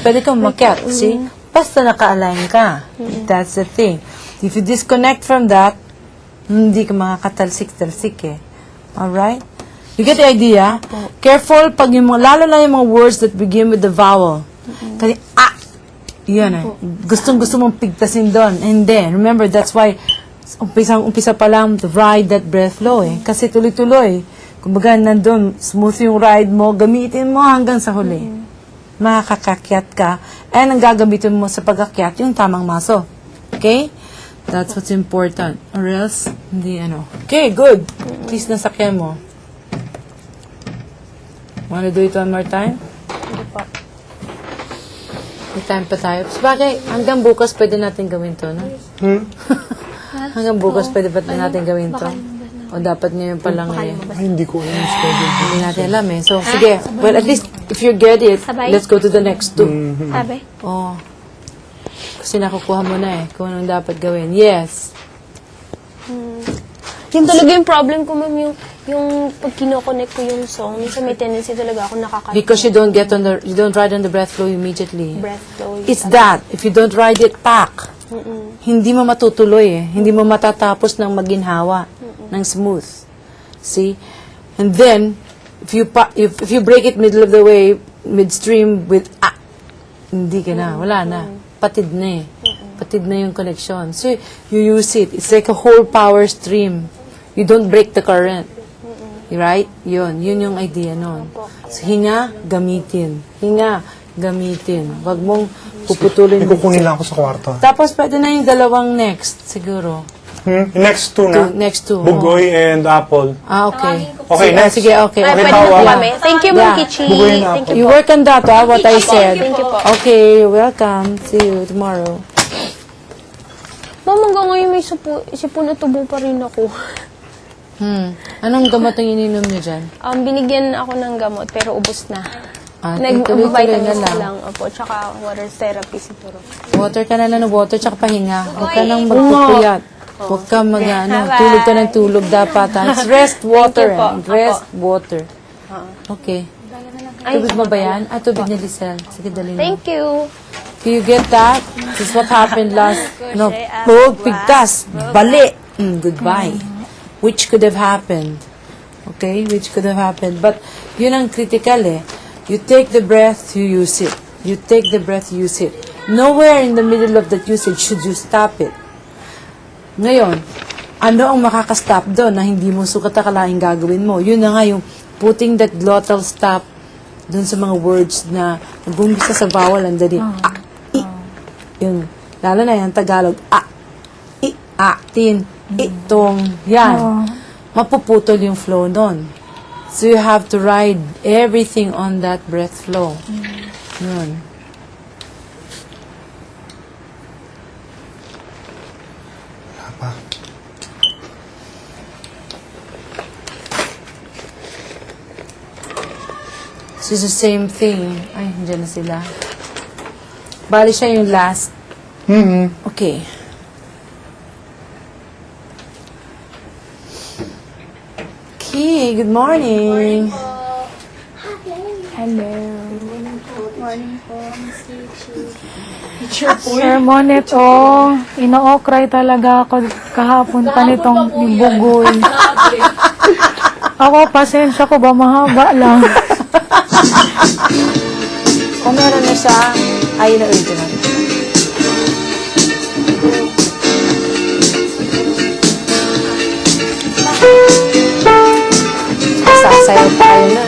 pwede kang umakyat. See? Basta naka-align ka. That's the thing. If you disconnect from that, hindi ka makakatalsik-talsik eh. Alright? You get the idea? Careful pag yung mga, lalo na yung mga words that begin with the vowel. Kasi, yan eh. Gustong-gusto mong pigtasin doon. And then, remember, that's why, umpisa pa lang to ride that breath flow eh. Kasi tuloy-tuloy. Kumbaga, nandun, smooth yung ride mo, gamitin mo hanggang sa huli. Makakakyat ka. And ang gagamitin mo sa pagakyat, yung tamang maso. Okay? That's what's important. Or else, hindi ano. Okay, good. Please, nasakyan mo. Wanna do it one more time? Hindi po. May time pa tayo. Sabagay, hanggang bukas pwede natin gawin to, no? Hanggang bukas pwede ba natin gawin to? O dapat ngayon pa lang eh. Ay, hindi ko alam yung schedule. Hindi natin alam eh. So, sige. Well, at least, if you get it, Sabay? let's go to the next two. Sabi? Oh. Kasi nakukuha mo na eh, kung anong dapat gawin. Yes. Yung talaga yung problem ko, ma'am, yung pag kinoconnect ko yung song, minsan may tendency talaga ako nakakalimutan. Because you don't ride on the breath flow immediately. Breath flow. It's that. If you don't ride it back, hindi mo matutuloy eh. Hindi mo matatapos ng maginhawa, ng smooth. See? And then, if you break it middle of the way, midstream with hindi ka na. Wala na. Patid na eh. Patid na yung connection. So, you use it. It's like a whole power stream. You don't break the current. Right? Yun yung idea nun. So, hinga, gamitin. Hinga, gamitin. Wag mong puputulin. Kukunin lang ako sa kwarto. Tapos, pwede na yung dalawang next, siguro. Next two na. Next two. Bugoy and apple. Okay. Okay, next. Sige, okay. Ay, Okay, pwede na po tawag. kami. Thank you, Ma'am Yeah. Kichi. Bugoy na Thank ako. you You po. work on that, what I said. Thank you po. Okay, you're welcome. See you tomorrow. Ma'am, hanggang ngayon may sipon na tubo pa rin ako. Anong gamot ang ininom niyo dyan? Binigyan ako ng gamot, pero ubos na. Tuloy-tuloy Nag-vitamins na na lang. lang. Opo, tsaka water therapy siguro. Water ka na lang ng water, tsaka pahinga. Huwag ka nang magpupuyat. Huwag ka tulog ka ng tulog dapat. It's rest water. Thank you po. Rest water. Okay. Tubig mo ba yan? Tubig ni Lisel. Sige, dali na. Thank you. Do you get that? This is what happened last. No, pigtas. Bali. Goodbye. Which could have happened. Okay? Which could have happened. But, yun ang critical eh. You take the breath, you use it. You take the breath, you use it. Nowhere in the middle of that usage should you stop it. Ngayon, ano ang makakastop doon na hindi mo sukat akalaing gagawin mo? Yun na nga yung putting that glottal stop doon sa mga words na nag-umpisa sa vowel ang dali. Yun. Lalo na yung Tagalog. Tin, itong, yan. Mapuputol yung flow doon. So you have to ride everything on that breath flow. Yun. Pa. So it's the same thing. Ay, nandiyan na sila. Bali siya yung last. Okay. Okay, good morning. Hello. Sermon ito. Ino-okray talaga ako kahapon pa nitong bugoy. Ako, pasensya ko ba? Mahaba lang. Kung meron na siya, ayun na original. Sasayaw tayo na.